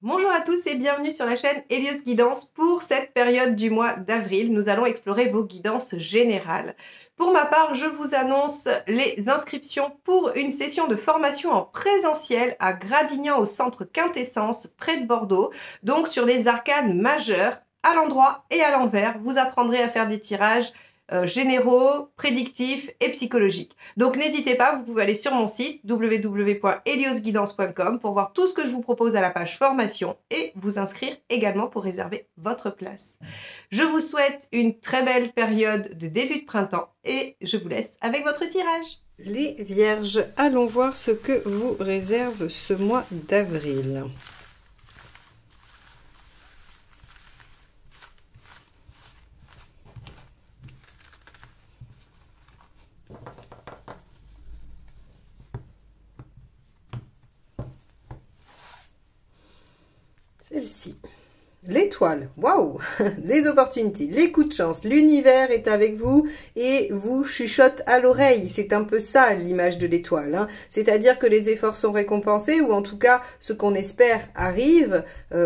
Bonjour à tous et bienvenue sur la chaîne Hélios Guidance. Pour cette période du mois d'avril, nous allons explorer vos guidances générales. Pour ma part, je vous annonce les inscriptions pour une session de formation en présentiel à Gradignan au centre Quintessence, près de Bordeaux. Donc sur les arcanes majeures, à l'endroit et à l'envers, vous apprendrez à faire des tirages généraux, prédictifs et psychologiques. Donc n'hésitez pas, vous pouvez aller sur mon site www.heliosguidance.com pour voir tout ce que je vous propose à la page formation et vous inscrire également pour réserver votre place. Je vous souhaite une très belle période de début de printemps et je vous laisse avec votre tirage. Les vierges, allons voir ce que vous réserve ce mois d'avril. Celle-ci. L'étoile, waouh, les opportunités, les coups de chance, l'univers est avec vous et vous chuchote à l'oreille. C'est un peu ça l'image de l'étoile, hein. C'est-à-dire que les efforts sont récompensés ou en tout cas ce qu'on espère arrive,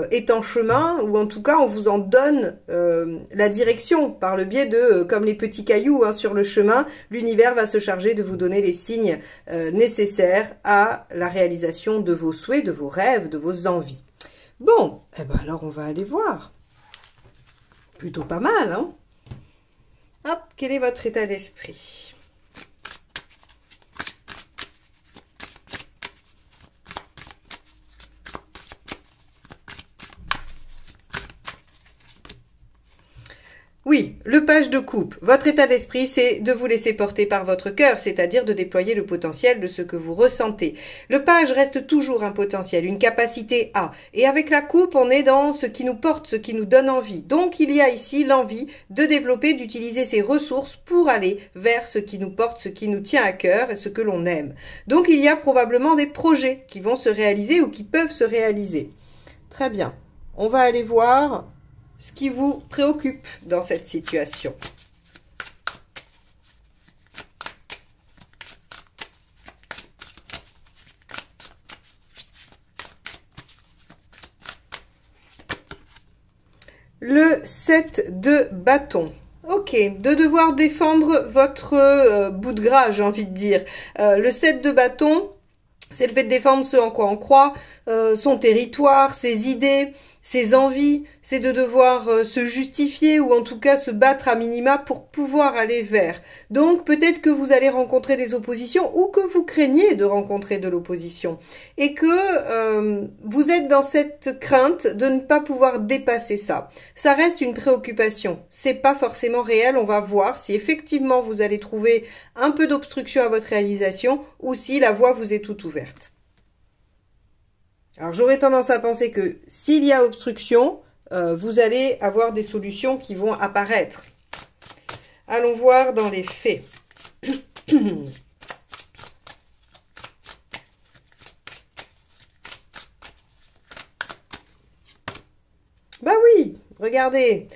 est en chemin ou en tout cas on vous en donne la direction par le biais de, comme les petits cailloux hein, sur le chemin, l'univers va se charger de vous donner les signes nécessaires à la réalisation de vos souhaits, de vos rêves, de vos envies. Bon, eh ben alors on va aller voir. Plutôt pas mal, hein? Hop, quel est votre état d'esprit? Oui, le page de coupe. Votre état d'esprit, c'est de vous laisser porter par votre cœur, c'est-à-dire de déployer le potentiel de ce que vous ressentez. Le page reste toujours un potentiel, une capacité à. Et avec la coupe, on est dans ce qui nous porte, ce qui nous donne envie. Donc, il y a ici l'envie de développer, d'utiliser ces ressources pour aller vers ce qui nous porte, ce qui nous tient à cœur et ce que l'on aime. Donc, il y a probablement des projets qui vont se réaliser ou qui peuvent se réaliser. Très bien. On va aller voir ce qui vous préoccupe dans cette situation. Le 7 de bâton. Ok, de devoir défendre votre bout de gras, j'ai envie de dire. Le 7 de bâton, c'est le fait de défendre ce en quoi on croit, son territoire, ses idées, ses envies, c'est de devoir se justifier ou en tout cas se battre à minima pour pouvoir aller vers. Donc peut-être que vous allez rencontrer des oppositions ou que vous craignez de rencontrer de l'opposition et que vous êtes dans cette crainte de ne pas pouvoir dépasser ça. Ça reste une préoccupation, c'est pas forcément réel, on va voir si effectivement vous allez trouver un peu d'obstruction à votre réalisation ou si la voie vous est toute ouverte. Alors, j'aurais tendance à penser que s'il y a obstruction, vous allez avoir des solutions qui vont apparaître. Allons voir dans les faits. Bah oui, regardez.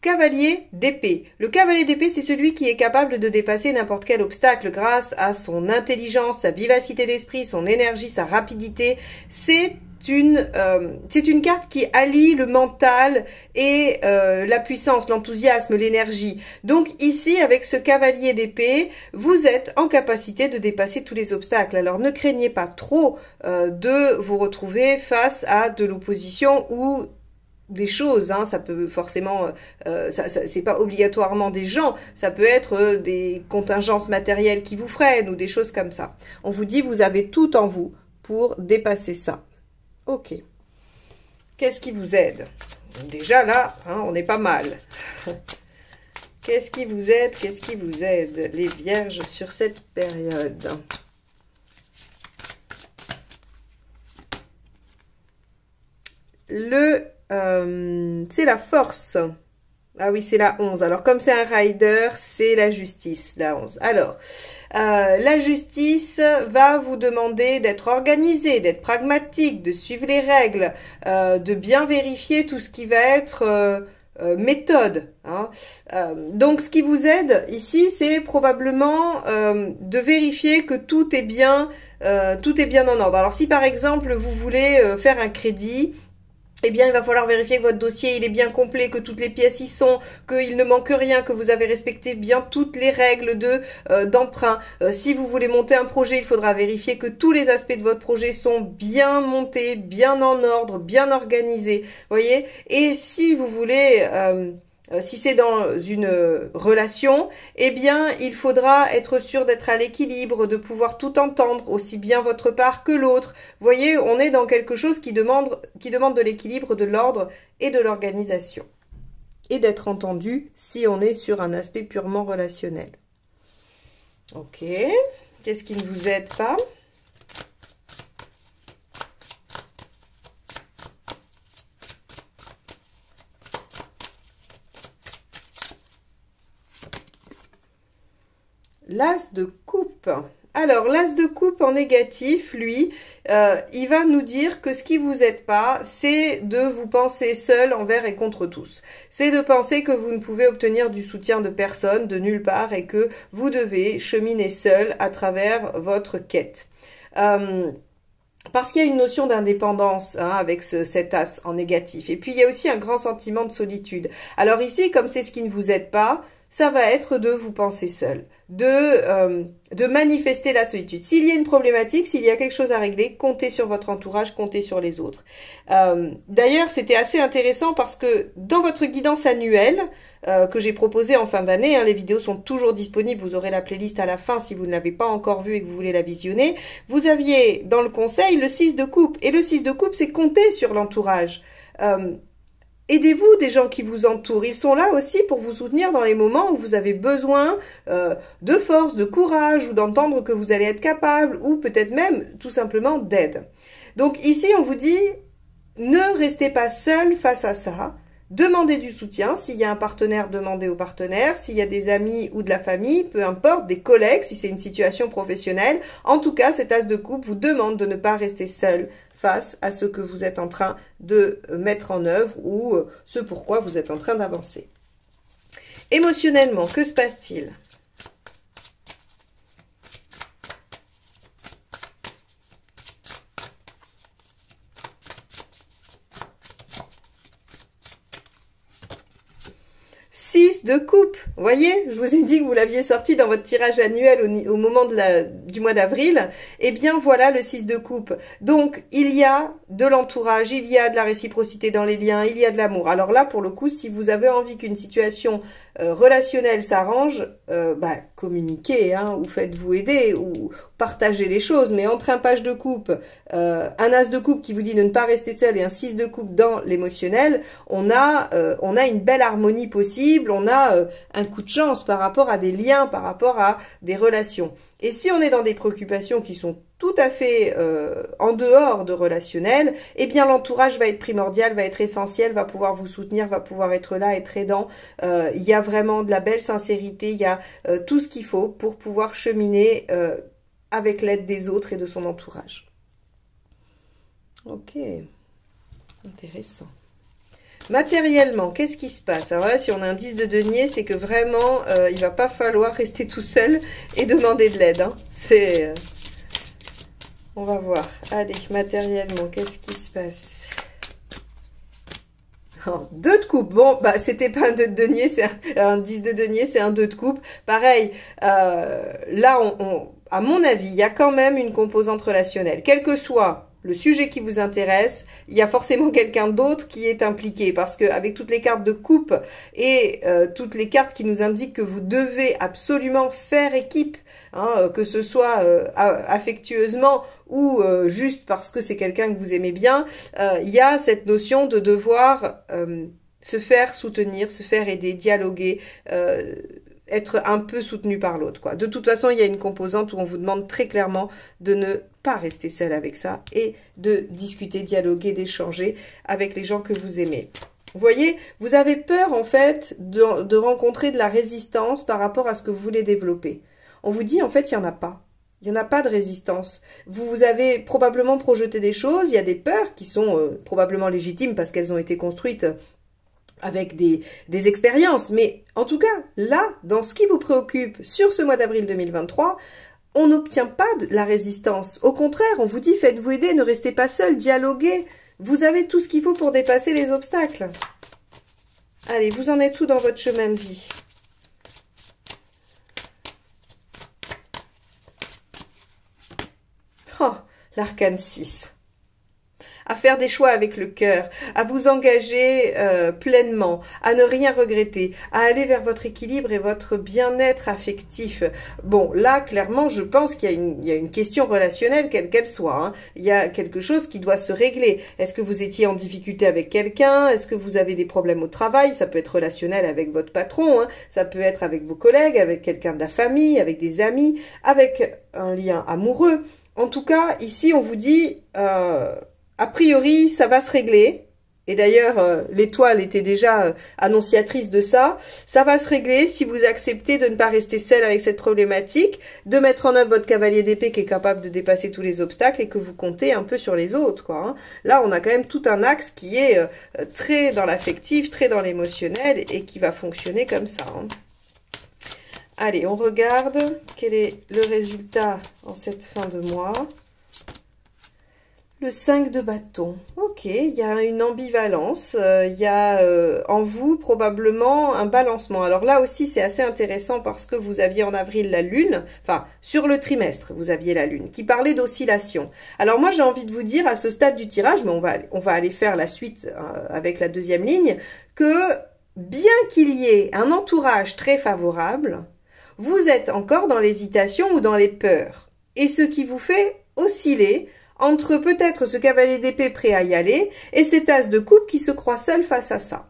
Cavalier d'épée. Le cavalier d'épée, c'est celui qui est capable de dépasser n'importe quel obstacle grâce à son intelligence, sa vivacité d'esprit, son énergie, sa rapidité. C'est une carte qui allie le mental et la puissance, l'enthousiasme, l'énergie. Donc ici, avec ce cavalier d'épée, vous êtes en capacité de dépasser tous les obstacles. Alors ne craignez pas trop de vous retrouver face à de l'opposition ou des choses, hein, ça peut forcément, c'est pas obligatoirement des gens, ça peut être des contingences matérielles qui vous freinent ou des choses comme ça. On vous dit, vous avez tout en vous pour dépasser ça. Ok. Qu'est-ce qui vous aide? Déjà là, hein, on est pas mal. Qu'est-ce qui vous aide? Qu'est-ce qui vous aide, les vierges, sur cette période? C'est la force. Ah oui, c'est la 11. Alors, comme c'est un rider, c'est la justice, la 11. Alors, la justice va vous demander d'être organisé, d'être pragmatique, de suivre les règles, de bien vérifier tout ce qui va être méthode. Hein. Donc, ce qui vous aide ici, c'est probablement de vérifier que tout est bien en ordre. Alors, si par exemple, vous voulez faire un crédit, eh bien, il va falloir vérifier que votre dossier, il est bien complet, que toutes les pièces y sont, qu'il ne manque rien, que vous avez respecté bien toutes les règles d'emprunt. Si vous voulez monter un projet, il faudra vérifier que tous les aspects de votre projet sont bien montés, bien en ordre, bien organisés. Voyez? Et si vous voulez... si c'est dans une relation, eh bien, il faudra être sûr d'être à l'équilibre, de pouvoir tout entendre, aussi bien votre part que l'autre. Vous voyez, on est dans quelque chose qui demande de l'équilibre, de l'ordre et de l'organisation. Et d'être entendu si on est sur un aspect purement relationnel. Ok, qu'est-ce qui ne vous aide pas ? L'as de coupe. Alors, l'as de coupe en négatif, lui, il va nous dire que ce qui vous aide pas, c'est de vous penser seul envers et contre tous. C'est de penser que vous ne pouvez obtenir du soutien de personne, de nulle part, et que vous devez cheminer seul à travers votre quête. Parce qu'il y a une notion d'indépendance hein, avec cet as en négatif. Et puis, il y a aussi un grand sentiment de solitude. Alors ici, comme c'est ce qui ne vous aide pas, ça va être de vous penser seul, de manifester la solitude. S'il y a une problématique, s'il y a quelque chose à régler, comptez sur votre entourage, comptez sur les autres. D'ailleurs, c'était assez intéressant parce que dans votre guidance annuelle, que j'ai proposée en fin d'année, hein, les vidéos sont toujours disponibles, vous aurez la playlist à la fin si vous ne l'avez pas encore vue et que vous voulez la visionner, vous aviez dans le conseil le 6 de coupe, et le 6 de coupe, c'est compter sur l'entourage. Aidez-vous des gens qui vous entourent. Ils sont là aussi pour vous soutenir dans les moments où vous avez besoin de force, de courage, ou d'entendre que vous allez être capable, ou peut-être même tout simplement d'aide. Donc ici, on vous dit, ne restez pas seul face à ça. Demandez du soutien. S'il y a un partenaire, demandez au partenaire. S'il y a des amis ou de la famille, peu importe, des collègues, si c'est une situation professionnelle. En tout cas, cet as de coupe vous demande de ne pas rester seul face à ce que vous êtes en train de mettre en œuvre ou ce pourquoi vous êtes en train d'avancer. Émotionnellement, que se passe-t-il ? De coupe, vous voyez, je vous ai dit que vous l'aviez sorti dans votre tirage annuel au moment du mois d'avril, et bien voilà le 6 de coupe. Donc il y a de l'entourage, il y a de la réciprocité dans les liens, il y a de l'amour. Alors là pour le coup, si vous avez envie qu'une situation relationnelle s'arrange, communiquez, hein, ou faites-vous aider, ou partagez les choses, mais entre un page de coupe, un as de coupe qui vous dit de ne pas rester seul et un 6 de coupe dans l'émotionnel, on a une belle harmonie possible, on a un coup de chance par rapport à des liens, par rapport à des relations. Et si on est dans des préoccupations qui sont tout à fait en dehors de relationnel, eh bien l'entourage va être primordial, va être essentiel, va pouvoir vous soutenir, va pouvoir être là, être aidant. Il y a vraiment de la belle sincérité, il y a tout ce qu'il faut pour pouvoir cheminer avec l'aide des autres et de son entourage. Ok, intéressant. Matériellement, qu'est-ce qui se passe? Alors là, si on a un 10 de denier, c'est que vraiment, il va pas falloir rester tout seul et demander de l'aide. Hein. C'est... on va voir. Allez, matériellement, qu'est-ce qui se passe? Oh, 2 de coupe. Bon, bah c'était pas un 2 de denier, c'est un 10 de denier, c'est un 2 de coupe. Pareil, là, à mon avis, il y a quand même une composante relationnelle. Quel que soit le sujet qui vous intéresse, il y a forcément quelqu'un d'autre qui est impliqué. Parce qu'avec toutes les cartes de coupe et toutes les cartes qui nous indiquent que vous devez absolument faire équipe, hein, que ce soit affectueusement ou juste parce que c'est quelqu'un que vous aimez bien, il y a cette notion de devoir se faire soutenir, se faire aider, dialoguer, être un peu soutenu par l'autre, quoi. De toute façon, il y a une composante où on vous demande très clairement de ne pas rester seul avec ça et de discuter, dialoguer, d'échanger avec les gens que vous aimez. Vous voyez, vous avez peur, en fait, de rencontrer de la résistance par rapport à ce que vous voulez développer. On vous dit, en fait, il n'y en a pas. Il n'y en a pas de résistance. Vous avez probablement projeté des choses, il y a des peurs qui sont probablement légitimes parce qu'elles ont été construites avec des expériences. Mais en tout cas, là, dans ce qui vous préoccupe sur ce mois d'avril 2023, on n'obtient pas de la résistance. Au contraire, on vous dit, faites-vous aider, ne restez pas seul, dialoguez, Vous avez tout ce qu'il faut pour dépasser les obstacles. Allez, vous en êtes où dans votre chemin de vie? Oh, l'arcane 6. À faire des choix avec le cœur, à vous engager pleinement, à ne rien regretter, à aller vers votre équilibre et votre bien-être affectif. Bon, là, clairement, je pense qu'il y a une question relationnelle, quelle qu'elle soit. Hein. Il y a quelque chose qui doit se régler. Est-ce que vous étiez en difficulté avec quelqu'un? Est-ce que vous avez des problèmes au travail? Ça peut être relationnel avec votre patron, hein. Ça peut être avec vos collègues, avec quelqu'un de la famille, avec des amis, avec un lien amoureux. En tout cas, ici, on vous dit... a priori, ça va se régler. Et d'ailleurs, l'étoile était déjà annonciatrice de ça. Ça va se régler si vous acceptez de ne pas rester seul avec cette problématique, de mettre en œuvre votre cavalier d'épée qui est capable de dépasser tous les obstacles et que vous comptez un peu sur les autres, quoi. Hein. Là, on a quand même tout un axe qui est très dans l'affectif, très dans l'émotionnel et qui va fonctionner comme ça. Hein. Allez, on regarde quel est le résultat en cette fin de mois. Le 5 de bâton. Ok, il y a une ambivalence, il y a en vous probablement un balancement. Alors là aussi, c'est assez intéressant parce que vous aviez en avril la lune, enfin, sur le trimestre, vous aviez la lune, qui parlait d'oscillation. Alors moi, j'ai envie de vous dire, à ce stade du tirage, mais on va aller faire la suite avec la deuxième ligne, que bien qu'il y ait un entourage très favorable, vous êtes encore dans l'hésitation ou dans les peurs. Et ce qui vous fait osciller entre peut-être ce cavalier d'épée prêt à y aller et cet as de coupe qui se croit seul face à ça.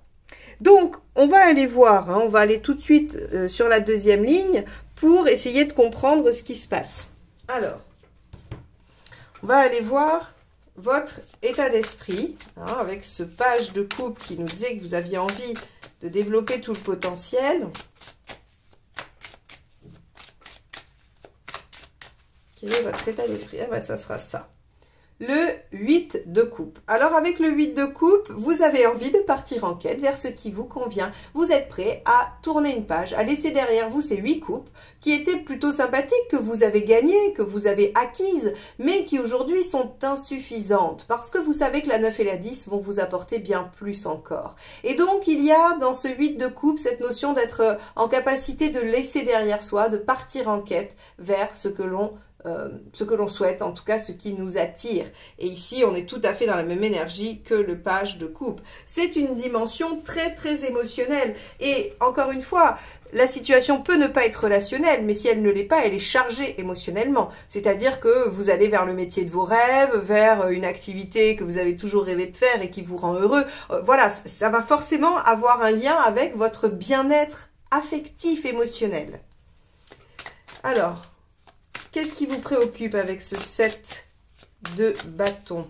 Donc, on va aller voir, hein, on va aller tout de suite sur la deuxième ligne pour essayer de comprendre ce qui se passe. Alors, on va aller voir votre état d'esprit, hein, avec ce page de coupe qui nous disait que vous aviez envie de développer tout le potentiel. Quel est votre état d'esprit? Ah ben, ça sera ça. Le 8 de coupe. Alors avec le 8 de coupe, vous avez envie de partir en quête vers ce qui vous convient. Vous êtes prêt à tourner une page, à laisser derrière vous ces 8 coupes qui étaient plutôt sympathiques, que vous avez gagnées, que vous avez acquises, mais qui aujourd'hui sont insuffisantes parce que vous savez que la 9 et la 10 vont vous apporter bien plus encore. Et donc il y a dans ce 8 de coupe cette notion d'être en capacité de laisser derrière soi, de partir en quête vers ce que l'on souhaite, en tout cas ce qui nous attire. Et ici, on est tout à fait dans la même énergie que le page de coupe. C'est une dimension très très émotionnelle. Et encore une fois, la situation peut ne pas être relationnelle, mais si elle ne l'est pas, elle est chargée émotionnellement. C'est-à-dire que vous allez vers le métier de vos rêves, vers une activité que vous avez toujours rêvé de faire et qui vous rend heureux. Voilà, ça va forcément avoir un lien avec votre bien-être affectif, émotionnel. Alors... qu'est-ce qui vous préoccupe avec ce 7 de bâton?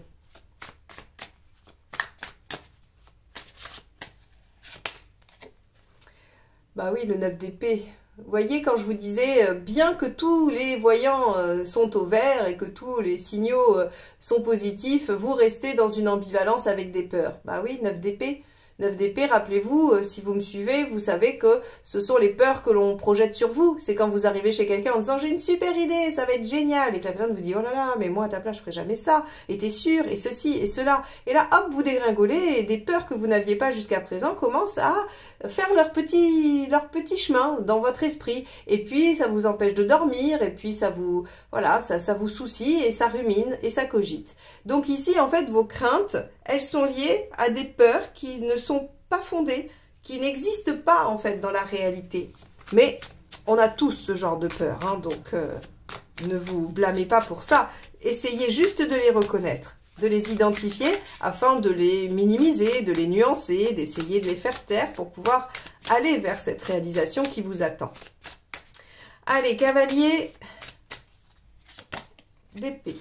Bah oui, le 9 d'épée. Vous voyez, quand je vous disais, bien que tous les voyants sont au vert et que tous les signaux sont positifs, vous restez dans une ambivalence avec des peurs. Bah oui, 9 d'épée. 9 d'épée, rappelez-vous, si vous me suivez, vous savez que ce sont les peurs que l'on projette sur vous. C'est quand vous arrivez chez quelqu'un en disant « j'ai une super idée, ça va être génial » et que la personne vous dit « oh là là, mais moi à ta place je ferai jamais ça, et t'es sûr, et ceci, et cela ». Et là, hop, vous dégringolez et des peurs que vous n'aviez pas jusqu'à présent commencent à faire leur petit chemin dans votre esprit. Et puis, ça vous empêche de dormir, et puis ça vous, voilà, ça vous soucie, et ça rumine, et ça cogite. Donc ici, en fait, vos craintes, elles sont liées à des peurs qui ne sont pas fondées, qui n'existent pas en fait dans la réalité. Mais on a tous ce genre de peur, hein, donc ne vous blâmez pas pour ça. Essayez juste de les reconnaître, de les identifier afin de les minimiser, de les nuancer, d'essayer de les faire taire pour pouvoir aller vers cette réalisation qui vous attend. Allez, cavalier d'épée.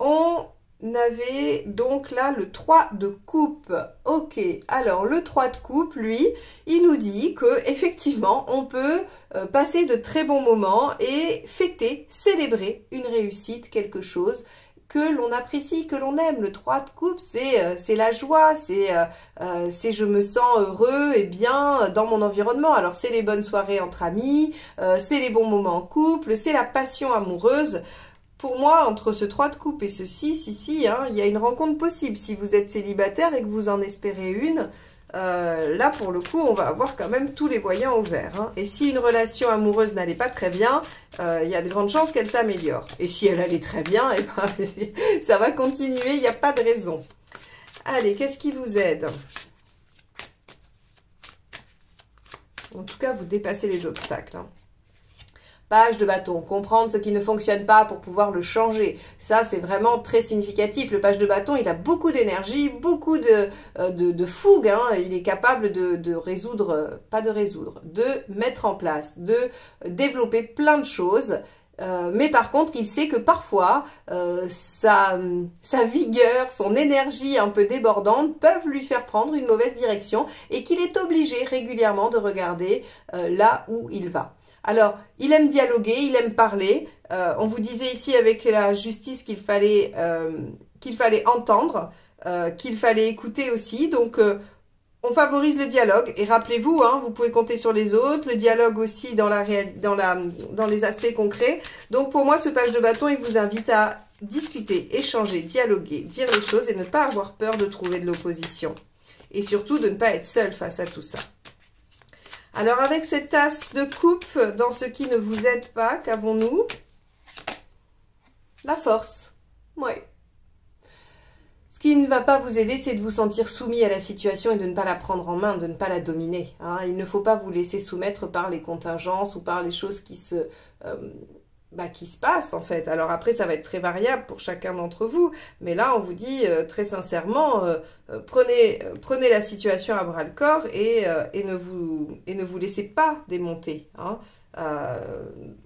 On avait donc là le 3 de coupe. Ok, alors le 3 de coupe, lui, il nous dit que effectivement on peut passer de très bons moments et fêter, célébrer une réussite, quelque chose que l'on apprécie, que l'on aime. Le 3 de coupe, c'est la joie, c'est je me sens heureux et bien dans mon environnement. Alors c'est les bonnes soirées entre amis, c'est les bons moments en couple, c'est la passion amoureuse. pour moi, entre ce 3 de coupe et ce 6 ici, hein, il y a une rencontre possible. Si vous êtes célibataire et que vous en espérez une, là, pour le coup, on va avoir quand même tous les voyants au vert. Hein. Et si une relation amoureuse n'allait pas très bien, il y a de grandes chances qu'elle s'améliore. Et si elle allait très bien, eh ben, ça va continuer, il n'y a pas de raison. Allez, qu'est-ce qui vous aide? En tout cas, vous dépassez les obstacles. Hein. Page de bâton, comprendre ce qui ne fonctionne pas pour pouvoir le changer. Ça, c'est vraiment très significatif. Le page de bâton, il a beaucoup d'énergie, beaucoup de fougue. Hein. Il est capable de résoudre, pas de résoudre, de mettre en place, de développer plein de choses. Mais par contre, il sait que parfois, sa vigueur, son énergie un peu débordante peuvent lui faire prendre une mauvaise direction et qu'il est obligé régulièrement de regarder là où il va. Alors, il aime dialoguer, il aime parler. On vous disait ici avec la justice qu'il fallait entendre, qu'il fallait écouter aussi. Donc, on favorise le dialogue. Et rappelez-vous, hein, vous pouvez compter sur les autres. Le dialogue aussi dans les aspects concrets. Donc, pour moi, ce page de bâton, il vous invite à discuter, échanger, dialoguer, dire les choses et ne pas avoir peur de trouver de l'opposition. Et surtout, de ne pas être seul face à tout ça. Alors, avec cette tasse de coupe, dans ce qui ne vous aide pas, qu'avons-nous? La force. Oui. Ce qui ne va pas vous aider, c'est de vous sentir soumis à la situation et de ne pas la prendre en main, de ne pas la dominer. Hein. Il ne faut pas vous laisser soumettre par les contingences ou par les choses qui se passent, en fait. Alors après, ça va être très variable pour chacun d'entre vous. Mais là, on vous dit très sincèrement, prenez la situation à bras-le-corps et ne vous laissez pas démonter. Hein.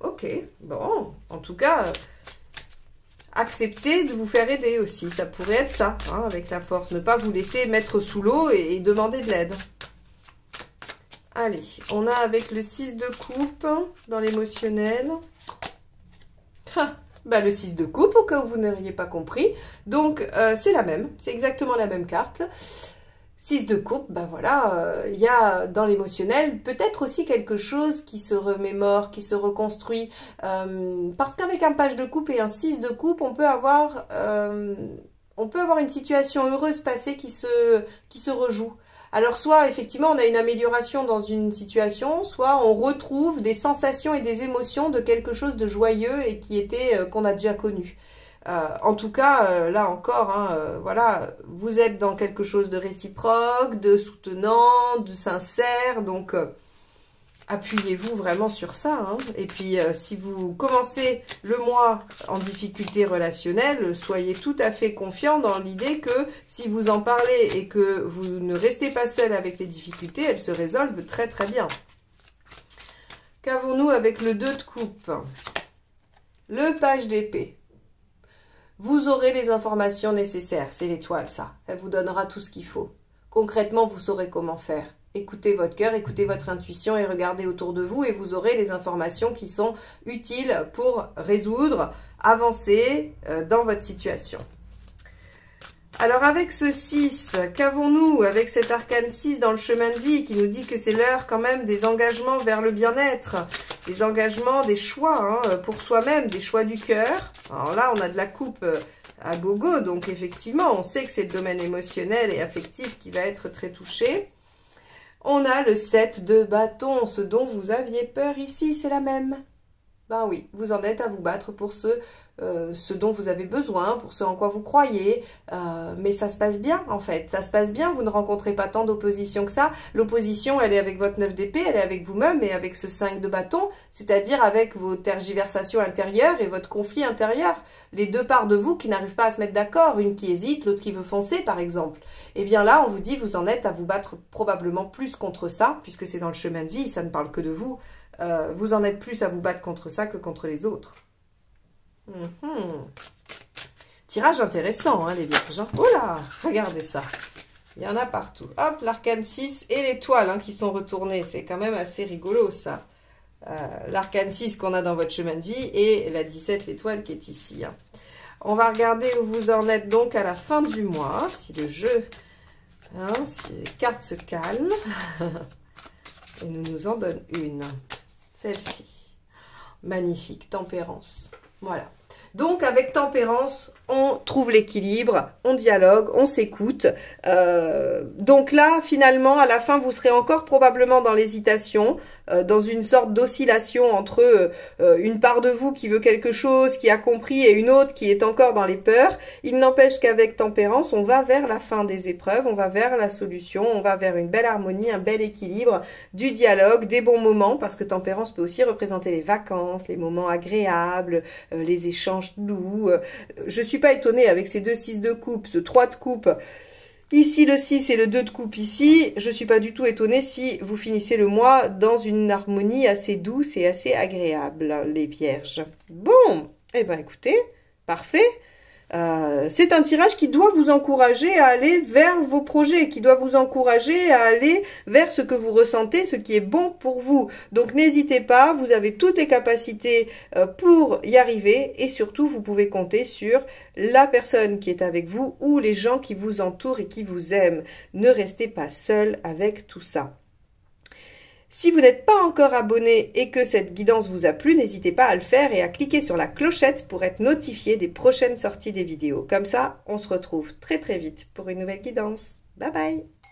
Ok, bon, en tout cas, acceptez de vous faire aider aussi. Ça pourrait être ça, hein, avec la force. Ne pas vous laisser mettre sous l'eau et demander de l'aide. Allez, on a avec le 6 de coupe dans l'émotionnel. Le 6 de coupe, au cas où vous n'auriez pas compris. Donc, c'est la même. C'est exactement la même carte. 6 de coupe, voilà, il y a dans l'émotionnel peut-être aussi quelque chose qui se remémore, qui se reconstruit. Parce qu'avec un page de coupe et un 6 de coupe, on peut avoir une situation heureuse passée qui se rejoue. Alors, soit, effectivement, on a une amélioration dans une situation, soit on retrouve des sensations et des émotions de quelque chose de joyeux et qu'on a déjà connu. En tout cas, là encore, hein, voilà, vous êtes dans quelque chose de réciproque, de soutenant, de sincère, donc appuyez-vous vraiment sur ça. Hein. Et puis, si vous commencez le mois en difficulté relationnelle, soyez tout à fait confiant dans l'idée que si vous en parlez et que vous ne restez pas seul avec les difficultés, elles se résolvent très très bien. Qu'avons-nous avec le 2 de coupe? Le page d'épée. Vous aurez les informations nécessaires. C'est l'étoile, ça. Elle vous donnera tout ce qu'il faut. Concrètement, vous saurez comment faire. Écoutez votre cœur, écoutez votre intuition et regardez autour de vous et vous aurez les informations qui sont utiles pour résoudre, avancer dans votre situation. Alors avec ce 6, qu'avons-nous avec cet arcane 6 dans le chemin de vie qui nous dit que c'est l'heure quand même des engagements vers le bien-être, des engagements, des choix hein, pour soi-même, des choix du cœur. Alors là, on a de la coupe à gogo, donc effectivement, on sait que c'est le domaine émotionnel et affectif qui va être très touché. On a le 7 de bâton, ce dont vous aviez peur ici, c'est la même. Ben oui, vous en êtes à vous battre pour ce dont vous avez besoin, pour ce en quoi vous croyez, mais ça se passe bien en fait, ça se passe bien, vous ne rencontrez pas tant d'opposition que ça. L'opposition, elle est avec votre 9 d'épée, elle est avec vous-même et avec ce 5 de bâton, c'est-à-dire avec vos tergiversations intérieures et votre conflit intérieur. Les deux parts de vous qui n'arrivent pas à se mettre d'accord, une qui hésite, l'autre qui veut foncer par exemple. Et bien là, on vous dit, vous en êtes à vous battre probablement plus contre ça, puisque c'est dans le chemin de vie, ça ne parle que de vous. Vous en êtes plus à vous battre contre ça que contre les autres. Tirage intéressant, hein, les vierges. Oh là, regardez ça. Il y en a partout. Hop, l'arcane 6 et l'étoile hein, qui sont retournées. C'est quand même assez rigolo, ça. L'arcane 6 qu'on a dans votre chemin de vie et la 17, l'étoile qui est ici. Hein. On va regarder où vous en êtes donc à la fin du mois. Si le jeu, hein, si les cartes se calment. Et nous en donne une. Celle-ci. Magnifique, tempérance. Voilà. Donc avec tempérance, on trouve l'équilibre, on dialogue, on s'écoute. Donc là, finalement, à la fin, vous serez encore probablement dans l'hésitation, dans une sorte d'oscillation entre une part de vous qui veut quelque chose, qui a compris, et une autre qui est encore dans les peurs. Il n'empêche qu'avec tempérance, on va vers la fin des épreuves, on va vers la solution, on va vers une belle harmonie, un bel équilibre, du dialogue, des bons moments, parce que tempérance peut aussi représenter les vacances, les moments agréables, les échanges doux. Je suis pas étonnée avec ces deux 6 de coupe, ce 3 de coupe, ici le 6 et le 2 de coupe ici, je suis pas du tout étonnée si vous finissez le mois dans une harmonie assez douce et assez agréable, les vierges. Bon, eh ben écoutez, parfait. C'est un tirage qui doit vous encourager à aller vers vos projets, qui doit vous encourager à aller vers ce que vous ressentez, ce qui est bon pour vous. Donc n'hésitez pas, vous avez toutes les capacités pour y arriver et surtout vous pouvez compter sur la personne qui est avec vous ou les gens qui vous entourent et qui vous aiment. Ne restez pas seul avec tout ça. Si vous n'êtes pas encore abonné et que cette guidance vous a plu, n'hésitez pas à le faire et à cliquer sur la clochette pour être notifié des prochaines sorties des vidéos. Comme ça, on se retrouve très très vite pour une nouvelle guidance. Bye bye!